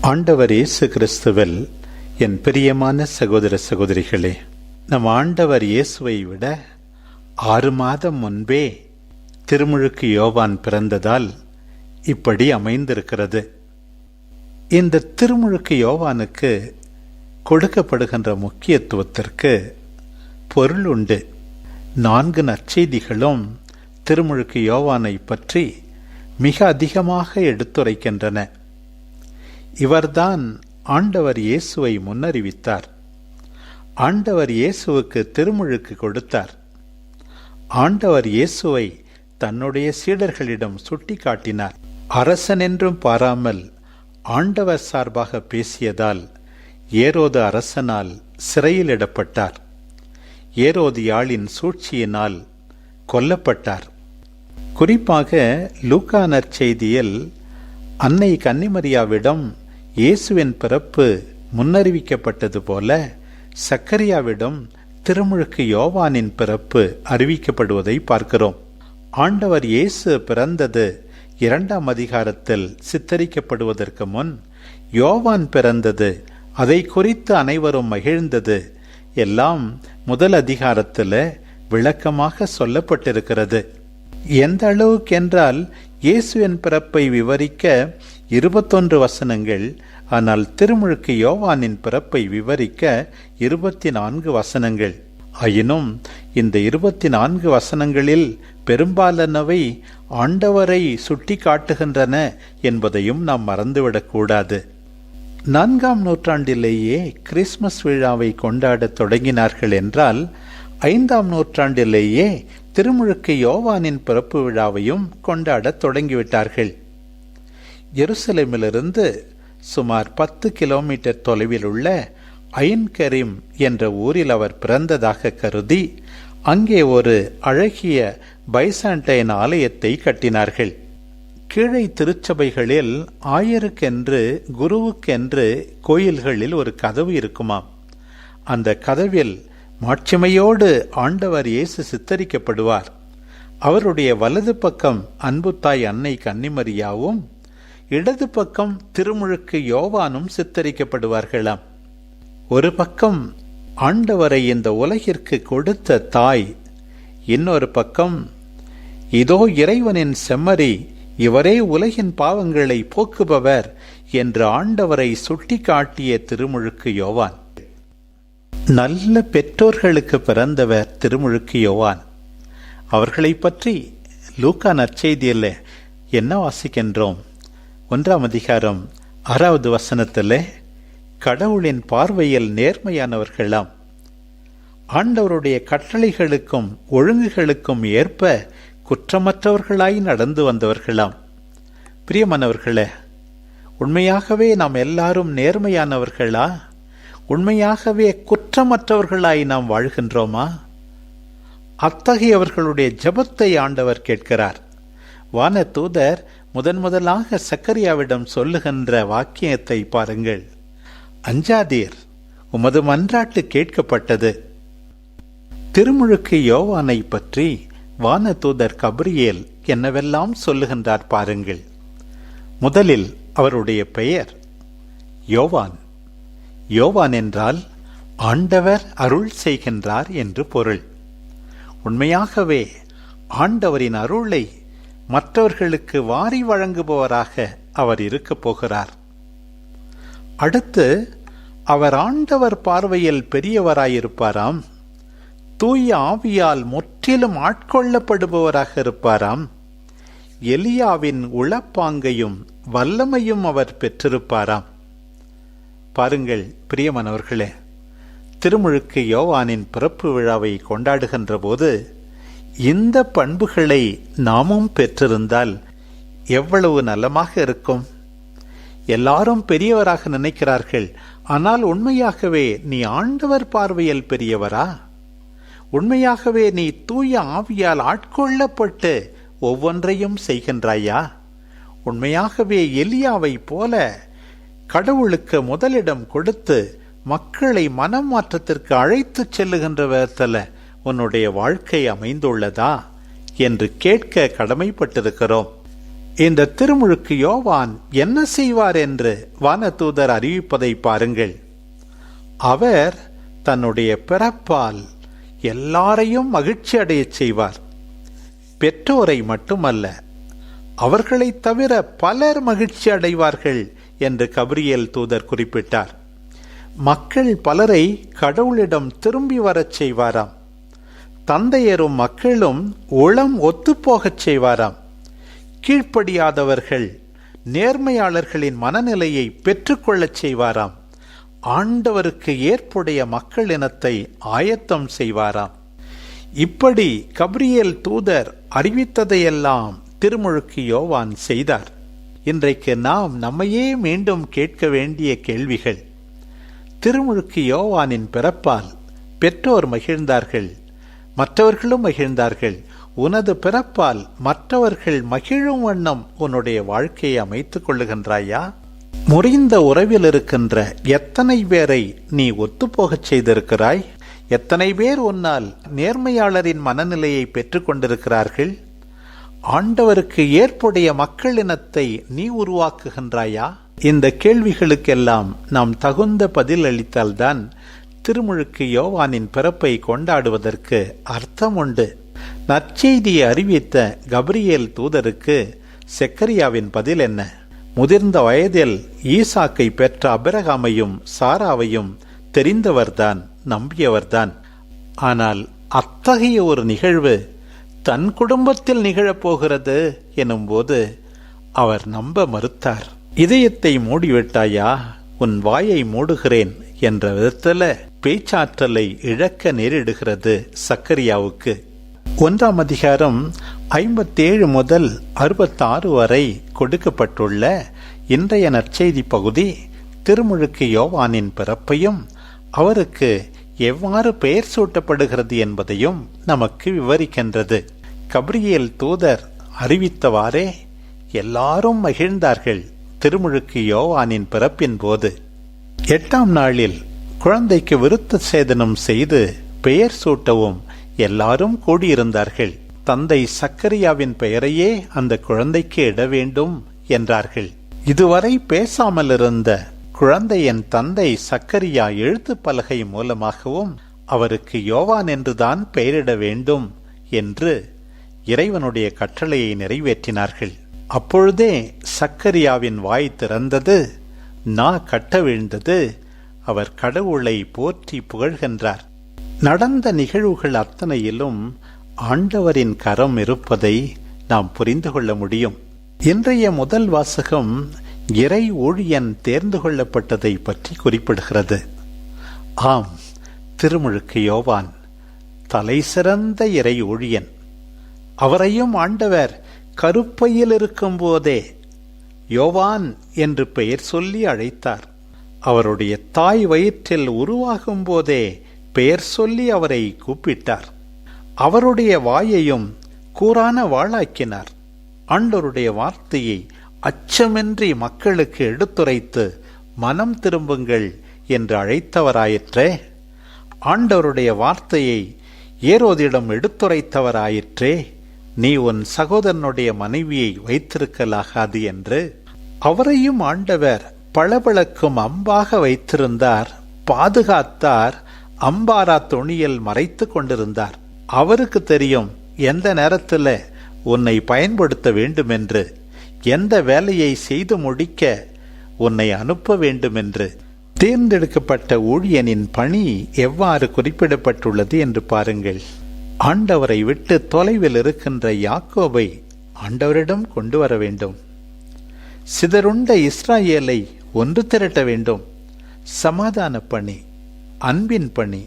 ஆண்டவர் இயேசு கிறிஸ்துவில் என் பிரியமான சகோதர சகோதரிகளே, நம் ஆண்டவர் இயேசுவை விட 6 மாதம் முன்பே திருமுழுக்கு யோவான் பிறந்ததால் இப்படி அமைந்திருக்கிறது. இந்த திருமுழுக்கு யோவானுக்கு கொடுக்கப்படுகின்ற முக்கியத்துவத்திற்கு பொருள் உண்டு. 4 நற்செய்திகளும் திருமுழுக்கு யோவானை பற்றி மிக அதிகமாக எடுத்துரைக்கின்றன. இவர்தான் ஆண்டவர் இயேசுவை முன்னறிவித்தார். ஆண்டவர் இயேசுவுக்கு திருமுழுக்கு கொடுத்தார். ஆண்டவர் இயேசுவை தன்னுடைய சீடர்களிடம் சுட்டி காட்டினார். அரசன் என்றும் பாராமல் ஆண்டவர் சார்பாக பேசியதால் ஏரோது அரசனால் சிறையிலிடப்பட்டார். ஏரோதியாளின் சூழ்ச்சியினால் கொல்லப்பட்டார். குறிப்பாக லூக்கா நற்செய்தியில் அன்னை கன்னிமரியாவிடம் இயேசுவின் பிறப்பு முன்னறிவிக்கப்பட்டது போல சக்கரியாவிடம் திருமுழுக்கு யோவானின் பிறப்பு அறிவிக்கப்படுவதை பார்க்கிறோம். ஆண்டவர் இயேசு பிறந்தது 2ஆம் அதிகாரத்தில் சித்தரிக்கப்படுவதற்கு முன் யோவான் பிறந்தது, அதை குறித்து அனைவரும் மகிழ்ந்தது எல்லாம் முதல் அதிகாரத்தில் விளக்கமாக சொல்லப்பட்டிருக்கிறது. எந்த அளவுக்கென்றால் இயேசுவின் பிறப்பை விவரிக்க 21 வசனங்கள், ஆனால் திருமுழுக்கு யோவானின் பிறப்பை விவரிக்க 24 வசனங்கள். ஆயினும் இந்த 24 வசனங்களில் பெரும்பாலானவை ஆண்டவரை சுட்டி காட்டுகின்றன என்பதையும் நாம் மறந்துவிடக்கூடாது. 4ஆம் நூற்றாண்டிலேயே கிறிஸ்மஸ் விழாவை கொண்டாட தொடங்கினார்கள் என்றால் 5ஆம் நூற்றாண்டிலேயே திருமுழுக்கு யோவானின் பிறப்பு விழாவையும் கொண்டாட தொடங்கிவிட்டார்கள். எருசலேமிலிருந்து சுமார் 10 கிலோமீட்டர் தொலைவில் உள்ள ஐன் கரீம் என்ற ஊரில் அவர் பிறந்ததாக கருதி அங்கே ஒரு அழகிய பைசாண்டைன் ஆலயத்தை கட்டினார்கள். கீழே திருச்சபைகளில் ஆயருக்கென்று குருவுக்கென்று கோயில்களில் ஒரு கதவு இருக்குமாம். அந்த கதவில் மாட்சிமையோடு ஆண்டவர் இயேசு சித்தரிக்கப்படுவார். அவருடைய வலது பக்கம் அன்புத்தாய் அன்னை கன்னிமரியாவும் இடது பக்கம் திருமுழுக்கு யோவானும் சித்தரிக்கப்படுவார்களாம். ஒரு பக்கம் ஆண்டவரை இந்த உலகிற்கு கொடுத்த தாய், இன்னொரு பக்கம் இதோ இறைவனின் செம்மறி, இவரே உலகின் பாவங்களை போக்குபவர் என்று ஆண்டவரை சுட்டி காட்டிய திருமுழுக்கு யோவான். நல்ல பெற்றோர்களுக்கு பிறந்தவர் திருமுழுக்கு யோவான். அவர்களை பற்றி லூக்கா நற்செய்தியில் என்ன வாசிக்கின்றோம்? 1ஆம் அதிகாரம் 6வது வசனத்தில் கடவுளின் பார்வையில் நேர்மையானவர்களாம், ஆண்டவருடைய கட்டளைகளுக்கும் ஒழுங்குகளுக்கும் ஏற்ப குற்றமற்றவர்களாய் நடந்து வந்தவர்களாம். பிரியமானவர்களே, உண்மையாகவே நாம் எல்லாரும் நேர்மையானவர்களா? உண்மையாகவே குற்றமற்றவர்களாய் நாம் வாழ்கின்றோமா? அத்தகையவர்களுடைய ஜெபத்தை ஆண்டவர் கேட்கிறார். வான தூதர் முதலாக சக்கரியாவிடம் சொல்லுகின்ற வாக்கியத்தை பாருங்கள். அஞ்சாதீர், உமது மன்றாட்டு கேட்கப்பட்டது. திருமுழுக்கு யோவானை பற்றி வான தூதர் கபிரியேல் என்னவெல்லாம் சொல்லுகின்றார் பாருங்கள். முதலில் அவருடைய பெயர் யோவான். யோவான் என்றால் ஆண்டவர் அருள் செய்கின்றார் என்று பொருள். உண்மையாகவே ஆண்டவரின் அருளை மற்றவர்களுக்கு வாரி வழங்குபவராக அவர் இருக்கப் போகிறார். அடுத்து அவர் ஆண்டவர் பார்வையில் பெரியவராயிருப்பாராம். தூய ஆவியால் முற்றிலும் ஆட்கொள்ளப்படுபவராக இருப்பாராம். எலியாவின் உளப்பாங்கையும் வல்லமையும் அவர் பெற்றிருப்பாராம். பாருங்கள் பிரியமானவர்களே, திருமுழுக்கு யோவானின் பிறப்பு விழாவை கொண்டாடுகின்ற போது இந்த பண்புகளை நாமும் பெற்றிருந்தால் எவ்வளவு நலமாக இருக்கும். எல்லாரும் பெரியவராக நினைக்கிறார்கள், ஆனால் உண்மையாகவே நீ ஆண்டவர் பார்வையில் பெரியவரா? உண்மையாகவே நீ தூய ஆவியால் ஆட்கொள்ளப்பட்டு ஒவ்வொன்றையும் செய்கின்றாயா? உண்மையாகவே எலியாவை போல கடவுளுக்கு முதலிடம் கொடுத்து மக்களை மனம் மாற்றத்திற்கு அழைத்து செல்லுகின்ற விதத்தில் உன்னுடைய வாழ்க்கை அமைந்துள்ளதா என்று கேட்க கடமைப்பட்டிருக்கிறோம். இந்த திருமுழுக்கு யோவான் என்ன செய்வார் என்று வானதூதர் அறிவிப்பதை பாருங்கள். அவர் தன்னுடைய பிறப்பால் எல்லாரையும் மகிழ்ச்சி அடையச் செய்வார். பெற்றோரை மட்டுமல்ல, அவர்களைத் தவிர பலர் மகிழ்ச்சி அடைவார்கள் என்று கபிரியேல் தூதர் குறிப்பிட்டார். மக்கள் பலரை கடவுளிடம் திரும்பி வரச் செய்வாராம். தந்தையரும் மக்களும் உளம் ஒத்துப்போகச் செய்வாராம். கீழ்ப்படியாதவர்கள் நேர்மையாளர்களின் மனநிலையை பெற்றுக்கொள்ளச் செய்வாராம். ஆண்டவருக்கு ஏற்புடைய மக்கள் இனத்தை ஆயத்தம் செய்வாராம். இப்படி கபிரியேல் தூதர் அறிவித்ததையெல்லாம் திருமுழுக்கு யோவான் செய்தார். இன்றைக்கு நாம் நம்மையே மீண்டும் கேட்க வேண்டிய கேள்விகள். திருமுழுக்கு யோவானின் பிறப்பால் பெற்றோர் மகிழ்ந்தார்கள், மற்றவர்களும் மகிழ்ந்தார்கள். உனது பிறப்பால் மற்றவர்கள் மகிழும் வண்ணம் உன்னுடைய வாழ்க்கையை அமைத்துக் கொள்ளுகின்றாயா? முறிந்த உறவில் இருக்கின்ற எத்தனை பேரை நீ ஒத்துப்போகச் செய்திருக்கிறாய்? எத்தனை பேர் உன்னால் நேர்மையாளரின் மனநிலையை பெற்றுக் கொண்டிருக்கிறார்கள்? ஆண்டவருக்கு ஏற்புடைய மக்கள் இனத்தை நீ உருவாக்குகின்றாயா? இந்த கேள்விகளுக்கெல்லாம் நாம் தகுந்த பதில் அளித்தால்தான் திருமுழுக்கு யோவானின் பிறப்பை கொண்டாடுவதற்கு அர்த்தம் உண்டு. நற்செய்தியை அறிவித்த கபிரியேல் தூதருக்கு செக்கரியாவின் பதில் என்ன? முதிர்ந்த வயதில் ஈசாக்கை பெற்ற அபிரகாமையும் சாராவையும் தெரிந்தவர்தான், நம்பியவர்தான். ஆனால் அத்தகைய ஒரு நிகழ்வு தன் குடும்பத்தில் நிகழப்போகிறது எனும்போது அவர் நம்ப மறுத்தார். இதயத்தை மூடிவிட்டாயா? உன் வாயை மூடுகிறேன் என்ற விதத்துல பேச்சாற்றலை இழக்க நேரிடுகிறது சக்கரியாவுக்கு. 1ஆம் அதிகாரம் 57 முதல் 66 வரை கொடுக்கப்பட்டுள்ள இன்றைய நற்செய்தி பகுதி திருமுழுக்கு யோவானின் பிறப்பையும் அவருக்கு எவ்வாறு பெயர் சூட்டப்படுகிறது என்பதையும் நமக்கு விவரிக்கின்றது. கபிரியேல் தூதர் அறிவித்தவாறே எல்லாரும் மகிழ்ந்தார்கள் திருமுழுக்கு யோவானின் பிறப்பின் போது. 8ஆம் நாளில் குழந்தைக்கு விருத்த சேதனம் செய்து பெயர் சூட்டவும் எல்லாரும் கூடியிருந்தார்கள். தந்தை சக்கரியாவின் பெயரையே அந்த குழந்தைக்கு இட வேண்டும் என்றார்கள். இதுவரை பேசாமல் இருந்த குழந்தையின் தந்தை சக்கரியா எழுத்து பலகை மூலமாகவும் அவருக்கு யோவான் என்றுதான் பெயரிட வேண்டும் என்று இறைவனுடைய கட்டளையை நிறைவேற்றினார்கள். அப்பொழுதே சக்கரியாவின் வாய் திறந்தது, நா கட்ட வீழ்ந்தது. அவர் கடவுளை போற்றி புகழ்கின்றார். நடந்த நிகழ்வுகள் அத்தனையிலும் ஆண்டவரின் கரம் இருப்பதை நாம் புரிந்து கொள்ள முடியும். இன்றைய முதல் வாசகம் இறை ஊழியன் தேர்ந்து கொள்ளப்பட்டதை பற்றி குறிப்பிடுகிறது. ஆம், திருமுழுக்கு யோவான் தலை சிறந்த இறை ஊழியன். அவரையும் ஆண்டவர் கருப்பையில் இருக்கும் போதே யோவான் என்று பெயர் சொல்லி அழைத்தார். அவருடைய தாய் வயிற்றில் உருவாகும் போதே பெயர் சொல்லி அவரை கூப்பிட்டார். அவருடைய வாயையும் கூரான வாளாக்கினார். ஆண்டவருடைய வார்த்தையை அச்சமின்றி மக்களுக்கு எடுத்துரைத்து மனம் திரும்புங்கள் என்று அழைத்தவராயிற்றே. ஆண்டவருடைய வார்த்தையை ஏரோதிடம் எடுத்துரைத்தவராயிற்றே. நீ உன் சகோதரனுடைய மனைவியை வைத்திருக்கலாகாது என்று. அவரையும் ஆண்டவர் பளபளக்கும் அம்பாக வைத்திருந்தார், பாதுகாத்தார், அம்பாரா துணியில் மறைத்து கொண்டிருந்தார். அவருக்கு தெரியும் எந்த நேரத்தில் உன்னை பயன்படுத்த வேண்டும் என்று, எந்த வேலையை செய்து முடிக்க உன்னை அனுப்ப வேண்டும் என்று. தேர்ந்தெடுக்கப்பட்ட ஊழியனின் பணி எவ்வாறு குறிப்பிடப்பட்டுள்ளது என்று பாருங்கள். ஆண்டவரை விட்டு தொலைவில் இருக்கின்ற யாக்கோபை ஆண்டவரிடம் கொண்டு வர வேண்டும். சிதறுண்ட இஸ்ராயேலை ஒன்று திரட்ட வேண்டும். சமாதான பணி, அன்பின் பணி,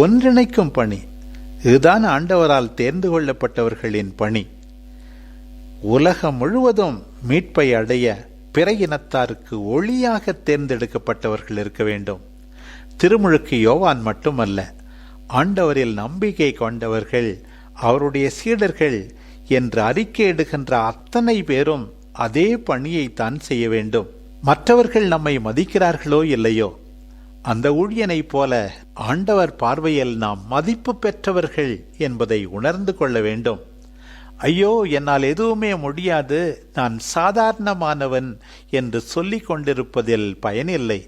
ஒன்றிணைக்கும் பணி, இதுதான் ஆண்டவரால் தேர்ந்து கொள்ளப்பட்டவர்களின் பணி. உலகம் முழுவதும் மீட்பை அடைய பிற இனத்தாருக்கு ஒளியாக தேர்ந்தெடுக்கப்பட்டவர்கள் இருக்க வேண்டும். திருமுழுக்கு யோவான் மட்டுமல்ல, ஆண்டவரில் நம்பிக்கை கொண்டவர்கள், அவருடைய சீடர்கள் என்று அறிக்கையிடுகின்ற அத்தனை பேரும் அதே பணியை தான் செய்ய வேண்டும். மற்றவர்கள் நம்மை மதிக்கிறார்களோ இல்லையோ, அந்த ஊழியனைப் போல ஆண்டவர் பார்வையில் நாம் மதிப்பு பெற்றவர்கள் என்பதை உணர்ந்து கொள்ள வேண்டும். ஐயோ, என்னால் எதுவுமே முடியாது, நான் சாதாரணமானவன் என்று சொல்லிக் கொண்டிருப்பதில் பயனில்லை.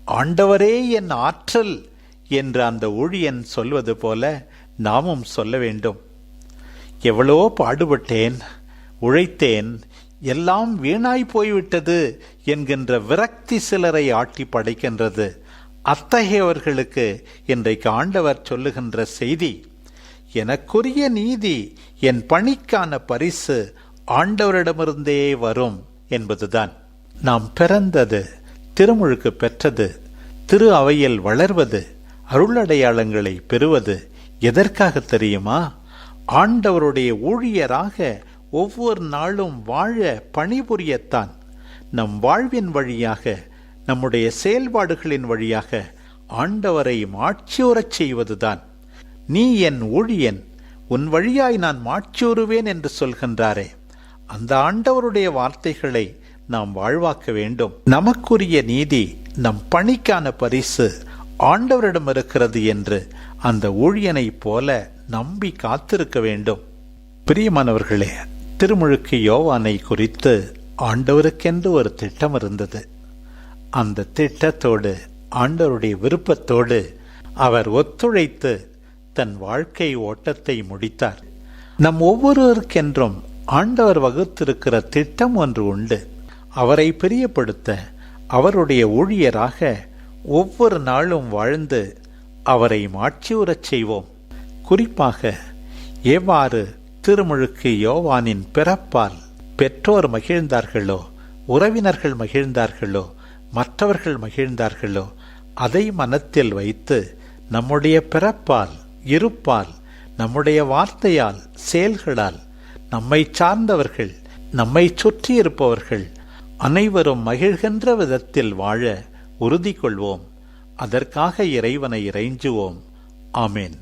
ஆண்டவரே என் ஆற்றல் என்று அந்த ஊழியன் சொல்வது போல நாமும் சொல்ல வேண்டும். எவ்வளோ பாடுபட்டேன், உழைத்தேன், எல்லாம் வீணாய் போய்விட்டது என்கின்ற விரக்தி சிலரை ஆட்டி படைக்கின்றது. அத்தகையவர்களுக்கு இன்றைக்கு ஆண்டவர் சொல்லுகின்ற செய்தி, எனக்குரிய நீதி, என் பணிக்கான பரிசு ஆண்டவரிடமிருந்தே வரும் என்பதுதான். நாம் பிறந்தது, திருமுழுக்கு பெற்றது, திரு அவையில் வளர்வது, அருளடையாளங்களை பெறுவது எதற்காக தெரியுமா? ஆண்டவருடைய ஊழியராக ஒவ்வொரு நாளும் வாழ பணிபுரியத்தான். நம் வாழ்வின் வழியாக, நம்முடைய செயல்பாடுகளின் வழியாக ஆண்டவரை மாட்சியுறச் செய்வதுதான். நீ என் ஊழியன், உன் வழியாய் நான் மாட்சியுறுவேன் என்று சொல்கின்றாரே, அந்த ஆண்டவருடைய வார்த்தைகளை நாம் வாழ்வாக்க வேண்டும். நமக்குரிய நீதி, நம் பணிக்கான பரிசு ஆண்டவரிடம் இருக்கிறது என்று அந்த ஊழியனைப் போல நம்பி காத்திருக்க வேண்டும். பிரியமானவர்களே, திருமுழுக்கு யோவானை குறித்து ஆண்டவருக்கென்று ஒரு திட்டம் இருந்தது. அந்த திட்டத்தோடு, ஆண்டவருடைய விருப்பத்தோடு அவர் ஒத்துழைத்து தன் வாழ்க்கை ஓட்டத்தை முடித்தார். நம் ஒவ்வொருவருக்கென்றும் ஆண்டவர் வகுத்திருக்கிற திட்டம் ஒன்று உண்டு. அவரை பிரியப்படுத்த, அவருடைய ஊழியராக ஒவ்வொரு நாளும் வாழ்ந்து அவரை மாட்சியுறச் செய்வோம். குறிப்பாக எவ்வாறு திருமுழுக்கு யோவானின் பிறப்பால் பெற்றோர் மகிழ்ந்தார்களோ, உறவினர்கள் மகிழ்ந்தார்களோ, மற்றவர்கள் மகிழ்ந்தார்களோ, அதை மனத்தில் வைத்து நம்முடைய பிறப்பால், இருப்பால், நம்முடைய வார்த்தையால், செயல்களால் நம்மை சார்ந்தவர்கள், நம்மை சுற்றி இருப்பவர்கள் அனைவரும் மகிழ்கின்ற விதத்தில் வாழ உறுதி கொள்வோம். அதற்காக இறைவனை இறைஞ்சுவோம். ஆமேன்.